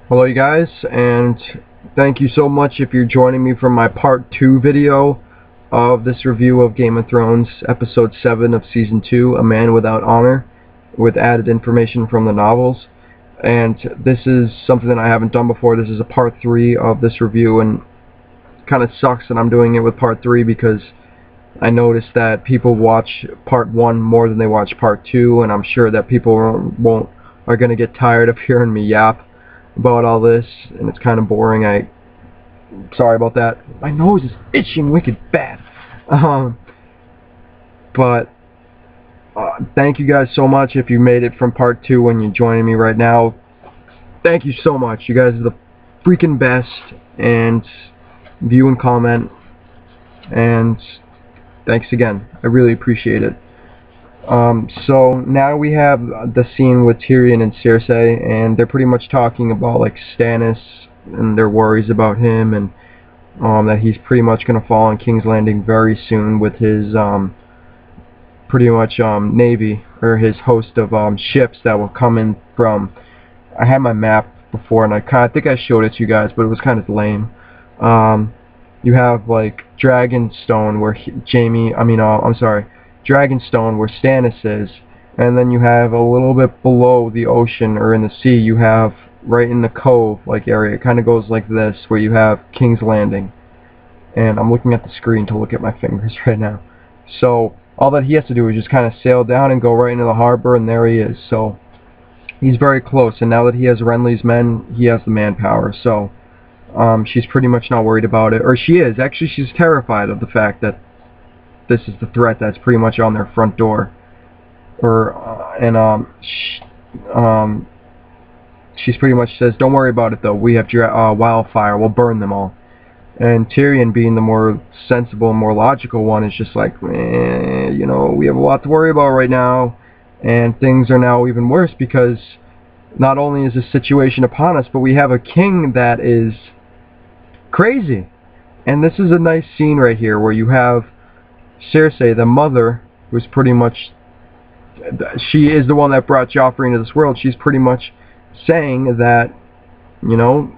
Hello you guys, and thank you so much if you're joining me for my part 2 video of this review of Game of Thrones episode 7 of season 2, A Man Without Honor, with added information from the novels. And this is something that I haven't done before. This is a part 3 of this review, and it kind of sucks that I'm doing it with part 3 because I noticed that people watch part 1 more than they watch part 2, and I'm sure that people are going to get tired of hearing me yap about all this, and it's kind of boring. Sorry about that. My nose is itching wicked bad. But thank you guys so much if you made it from part 2 and you're joining me right now. Thank you so much. You guys are the freaking best. And view and comment. And thanks again. I really appreciate it. So now we have the scene with Tyrion and Cersei, and they're pretty much talking about like Stannis and their worries about him, and that he's pretty much going to fall on King's Landing very soon with his pretty much navy, or his host of ships that will come in from. I had my map before, and I think I showed it to you guys, but it was kind of lame. You have like Dragonstone, where Dragonstone, where Stannis is, and then you have a little bit below the ocean, or in the sea, you have right in the cove like area. It kind of goes like this, where you have King's Landing. And I'm looking at the screen to look at my fingers right now. So all that he has to do is just kind of sail down and go right into the harbor, and there he is. So he's very close, and now that he has Renly's men, he has the manpower. So she's pretty much not worried about it, or she is. Actually, she's terrified of the fact that this is the threat that's pretty much on their front door. She's pretty much says, "Don't worry about it though. We have wildfire. We'll burn them all." And Tyrion, being the more sensible, more logical one, is just like, you know, we have a lot to worry about right now, and things are now even worse because not only is this situation upon us, but we have a king that is crazy. And this is a nice scene right here where you have Cersei, the mother, who's pretty much, she is the one that brought Joffrey into this world. She's pretty much saying that, you know,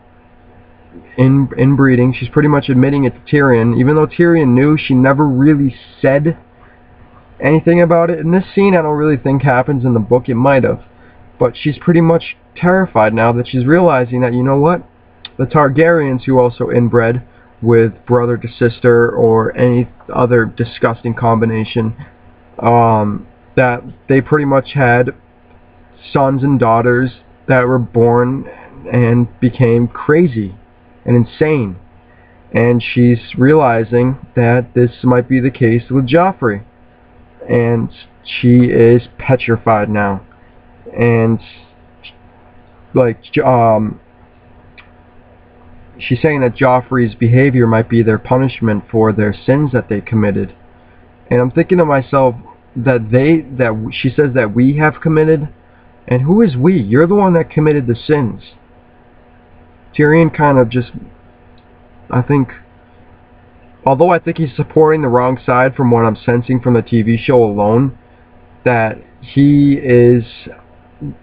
in breeding, she's pretty much admitting it to Tyrion, even though Tyrion knew. She never really said anything about it. In this scene, I don't really think happens in the book. It might have, but she's pretty much terrified now that she's realizing that, you know what, the Targaryens, who also inbred with brother to sister or any other disgusting combination, that they pretty much had sons and daughters that were born and became crazy and insane. And she's realizing that this might be the case with Joffrey, and she is petrified now. And like she's saying that Joffrey's behavior might be their punishment for their sins that they committed. And I'm thinking to myself that she says that we have committed, and who is we? You're the one that committed the sins. Tyrion kind of just, I think, although I think he's supporting the wrong side from what I'm sensing from the TV show alone, that he is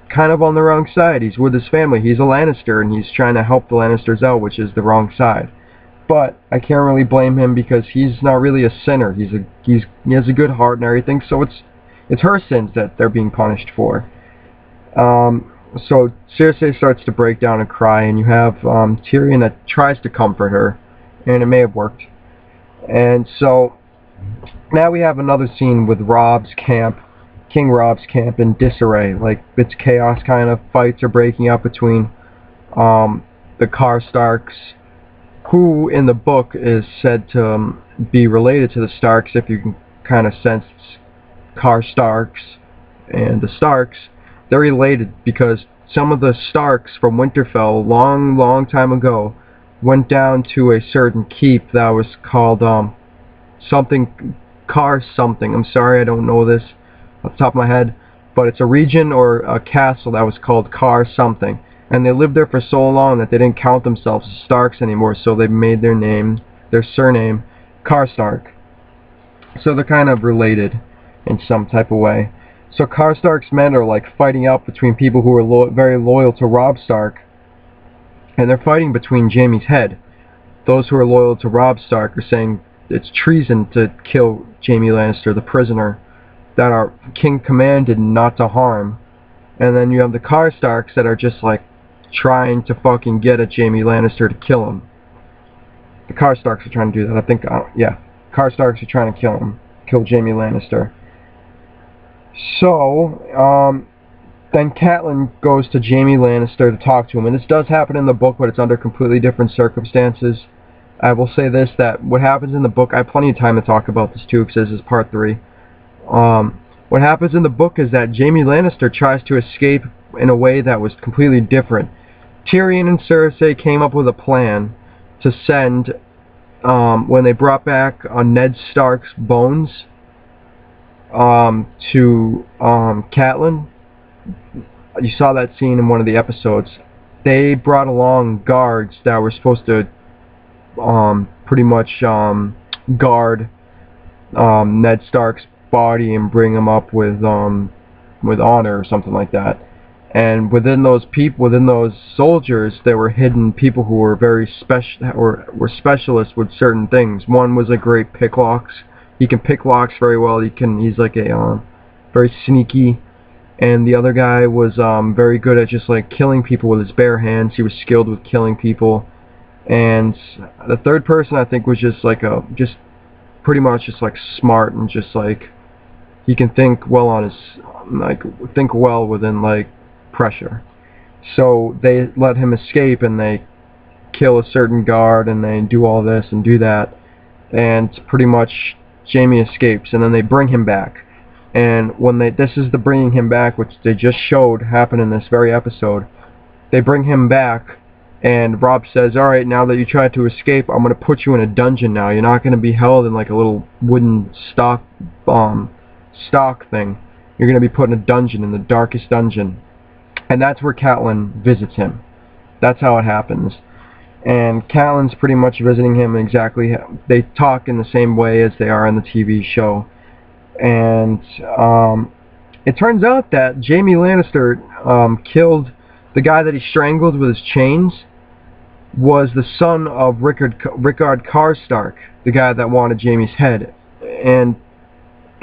kind of on the wrong side. He's with his family. He's a Lannister, and he's trying to help the Lannisters out, which is the wrong side. But I can't really blame him because he's not really a sinner. He has a good heart and everything. So it's her sins that they're being punished for. So Cersei starts to break down and cry, and you have Tyrion that tries to comfort her, and it may have worked. And so now we have another scene with Robb's camp. King Robb's camp in disarray. Like, it's chaos kind of. Fights are breaking out between the Karstarks, who in the book is said to be related to the Starks, if you can kind of sense Karstarks and the Starks. They're related because some of the Starks from Winterfell, long time ago, went down to a certain keep that was called something, something. I'm sorry, I don't know this off the top of my head, but it's a region or a castle that was called something, and they lived there for so long that they didn't count themselves as Starks anymore, so they made their surname Karstark. So they're kind of related in some type of way. So Karstark's men are like fighting out between people who are very loyal to Robb Stark and they're fighting between Jaime's head. Those who are loyal to Robb Stark are saying it's treason to kill Jaime Lannister, the prisoner that our king commanded not to harm. And then you have the Karstarks that are just like trying to fucking get at Jaime Lannister to kill him. The Karstarks are trying to do that. I think, yeah. Karstarks are trying to kill him. Kill Jaime Lannister. So, then Catelyn goes to Jaime Lannister to talk to him. And this does happen in the book, but it's under completely different circumstances. I will say this, that what happens in the book, I have plenty of time to talk about this too, because this is part 3. What happens in the book is that Jaime Lannister tries to escape in a way that was completely different. Tyrion and Cersei came up with a plan to send, when they brought back Ned Stark's bones to Catelyn. You saw that scene in one of the episodes. They brought along guards that were supposed to pretty much guard Ned Stark's body and bring him up with honor or something like that. And within those soldiers, there were hidden people who were very special, or were specialists with certain things. One was a great picklocks. He can pick locks very well. He's like a very sneaky. And the other guy was very good at just like killing people with his bare hands. He was skilled with killing people. And the third person, I think, was just like pretty much just like smart and just like he can think well on his think well within like pressure. So they let him escape and they kill a certain guard and they do all this and do that, and pretty much Jaime escapes, and then they bring him back. And when this is the bringing him back, which they just showed happen in this very episode. They bring him back, and Robb says, alright, now that you tried to escape, I'm going to put you in a dungeon now. You're not going to be held in like a little wooden stock thing. You're going to be put in a dungeon, in the darkest dungeon. And that's where Catelyn visits him. That's how it happens. And Catelyn's pretty much visiting him exactly. They talk in the same way as they are in the TV show. And it turns out that Jaime Lannister killed the guy that he strangled with his chains was the son of Rickard Karstark, the guy that wanted Jaime's head. And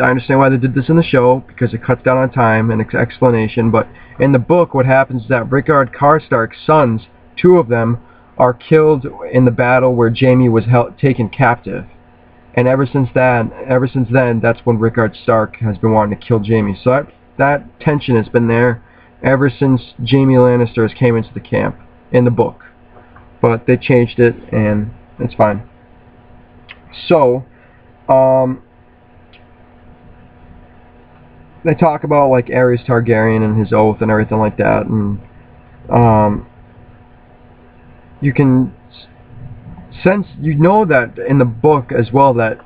I understand why they did this in the show, because it cuts down on time and explanation, but in the book what happens is that Rickard Karstark's sons, 2 of them, are killed in the battle where Jaime was taken captive. And ever since then, that's when Rickard Stark has been wanting to kill Jaime. So that tension has been there ever since Jaime Lannister came into the camp in the book. But they changed it, and it's fine. So, they talk about like Aerys Targaryen and his oath and everything like that, and you can sense, you know that in the book as well, that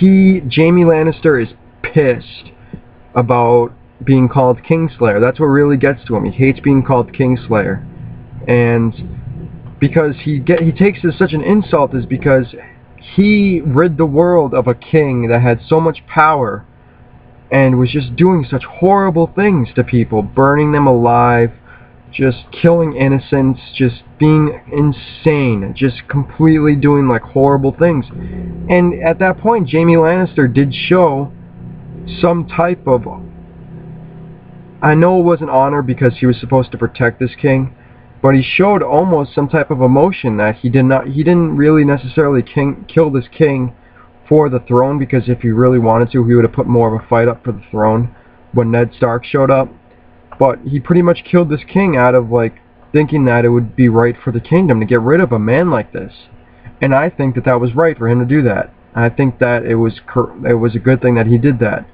Jaime Lannister is pissed about being called Kingslayer. That's what really gets to him. He hates being called Kingslayer, and because he takes it as such an insult is because he rid the world of a king that had so much power and was just doing such horrible things to people, burning them alive, just killing innocents, just being insane, just completely doing like horrible things. And at that point, Jaime Lannister did show some type of, I know it wasn't honor because he was supposed to protect this king, but he showed almost some type of emotion that he didn't really necessarily kill this king for the throne, because if he really wanted to, he would have put more of a fight up for the throne when Ned Stark showed up. But he pretty much killed this king out of like thinking that it would be right for the kingdom to get rid of a man like this. And I think that was right for him to do that. I think that it was a good thing that he did that,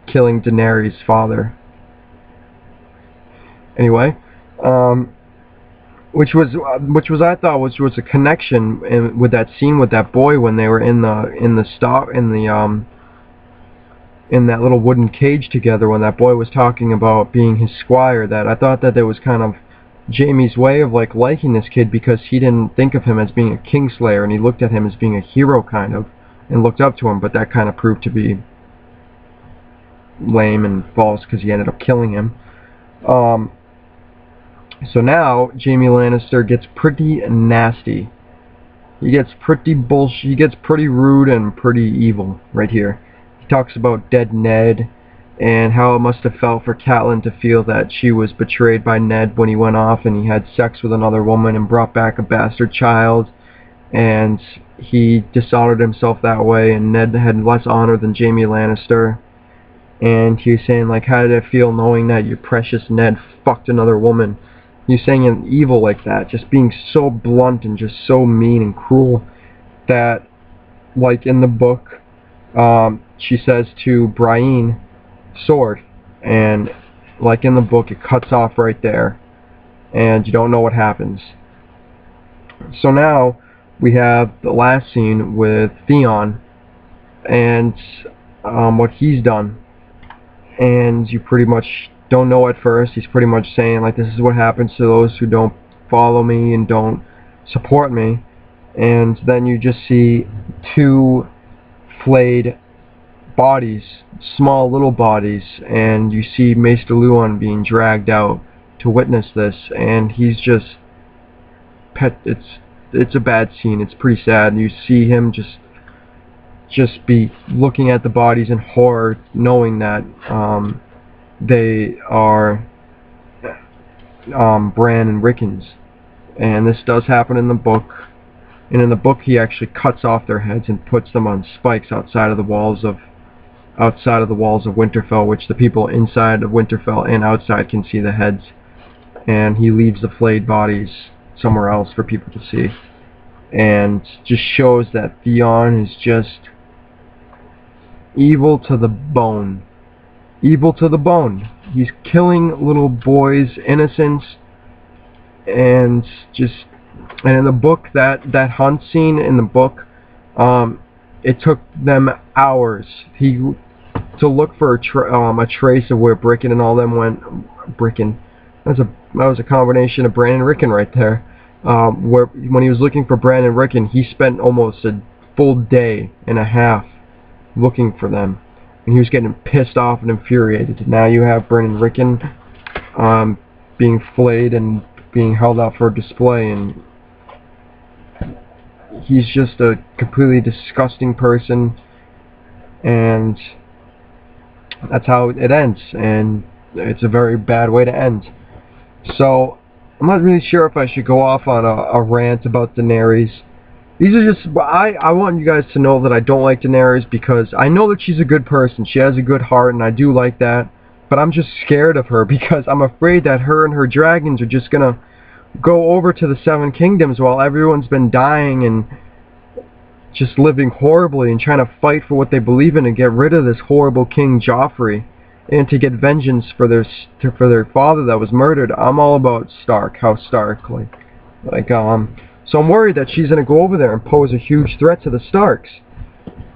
killing Daenerys' father. Anyway, which was I thought was a connection with that scene with that boy when they were in that little wooden cage together, when that boy was talking about being his squire. That I thought that there was kind of Jaime's way of like liking this kid, because he didn't think of him as being a Kingslayer, and he looked at him as being a hero kind of, and looked up to him. But that kind of proved to be lame and false, because he ended up killing him. So now Jaime Lannister gets pretty nasty. He gets pretty bullshit. He gets pretty rude and pretty evil right here. He talks about dead Ned and how it must have felt for Catelyn to feel that she was betrayed by Ned when he went off and he had sex with another woman and brought back a bastard child, and he dishonored himself that way, and Ned had less honor than Jaime Lannister. And he was saying, like, how did it feel knowing that your precious Ned fucked another woman? He's saying an evil like that, just being so blunt and just so mean and cruel that, like in the book, she says to Brienne, sword, and like in the book it cuts off right there, and you don't know what happens. So now we have the last scene with Theon and what he's done, and you pretty much don't know at first. He's pretty much saying, like, this is what happens to those who don't follow me and don't support me. And then you just see two flayed bodies, small little bodies, and you see Maester Luwin being dragged out to witness this, and he's just it's a bad scene. It's pretty sad. You see him just be looking at the bodies in horror, knowing that they are Bran and Rickon's. And this does happen in the book. And in the book he actually cuts off their heads and puts them on spikes outside of the walls of Winterfell, which the people inside of Winterfell and outside can see the heads. And he leaves the flayed bodies somewhere else for people to see. And just shows that Theon is just evil to the bone. Evil to the bone. He's killing little boys, innocents, and in the book, that hunt scene in the book, it took them hours to look for a trace of where Bricken and all them went. Bricken, that was a combination of Bran and Rickon right there. Where when he was looking for Bran and Rickon, he spent almost a full day and a half looking for them. And he was getting pissed off and infuriated. Now you have Bran and Rickon being flayed and being held out for display, and he's just a completely disgusting person, and that's how it ends, and it's a very bad way to end. So I'm not really sure if I should go off on a rant about Daenerys. These are just, I want you guys to know that I don't like Daenerys because I know that she's a good person. She has a good heart, and I do like that. But I'm just scared of her because I'm afraid that her and her dragons are just going to go over to the Seven Kingdoms while everyone's been dying and just living horribly and trying to fight for what they believe in and get rid of this horrible King Joffrey and to get vengeance for their father that was murdered. I'm all about Stark, House Stark, so I'm worried that she's going to go over there and pose a huge threat to the Starks.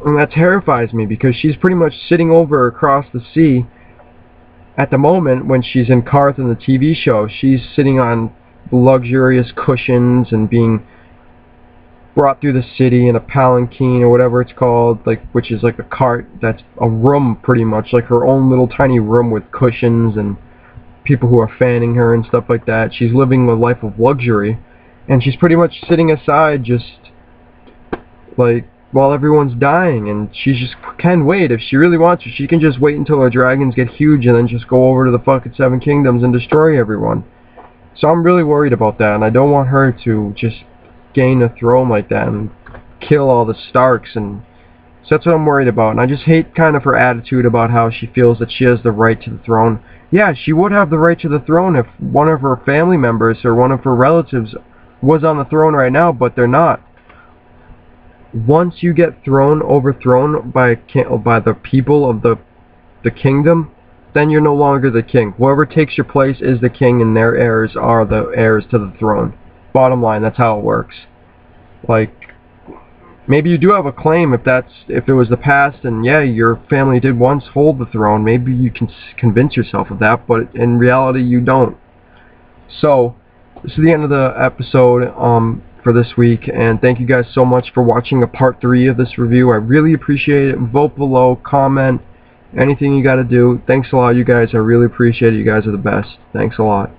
And that terrifies me because she's pretty much sitting over across the sea at the moment when she's in Qarth in the TV show. She's sitting on luxurious cushions and being brought through the city in a palanquin or whatever it's called, which is like a cart that's a room pretty much, like her own little tiny room with cushions and people who are fanning her and stuff like that. She's living a life of luxury. And she's pretty much sitting aside just, like, while everyone's dying. And she just can wait. If she really wants to, she can just wait until her dragons get huge and then just go over to the fucking Seven Kingdoms and destroy everyone. So I'm really worried about that. And I don't want her to just gain a throne like that and kill all the Starks. And so that's what I'm worried about. And I just hate kind of her attitude about how she feels that she has the right to the throne. Yeah, she would have the right to the throne if one of her family members or one of her relatives was on the throne right now, but they're not. Once you get overthrown by the people of the kingdom, then you're no longer the king. Whoever takes your place is the king, and their heirs are the heirs to the throne. Bottom line, that's how it works. Like, maybe you do have a claim if it was the past, and yeah, your family did once hold the throne. Maybe you can convince yourself of that, but in reality, you don't. So this is the end of the episode for this week, and thank you guys so much for watching a part 3 of this review. I really appreciate it. Vote below, comment, anything you gotta do. Thanks a lot, you guys. I really appreciate it. You guys are the best. Thanks a lot.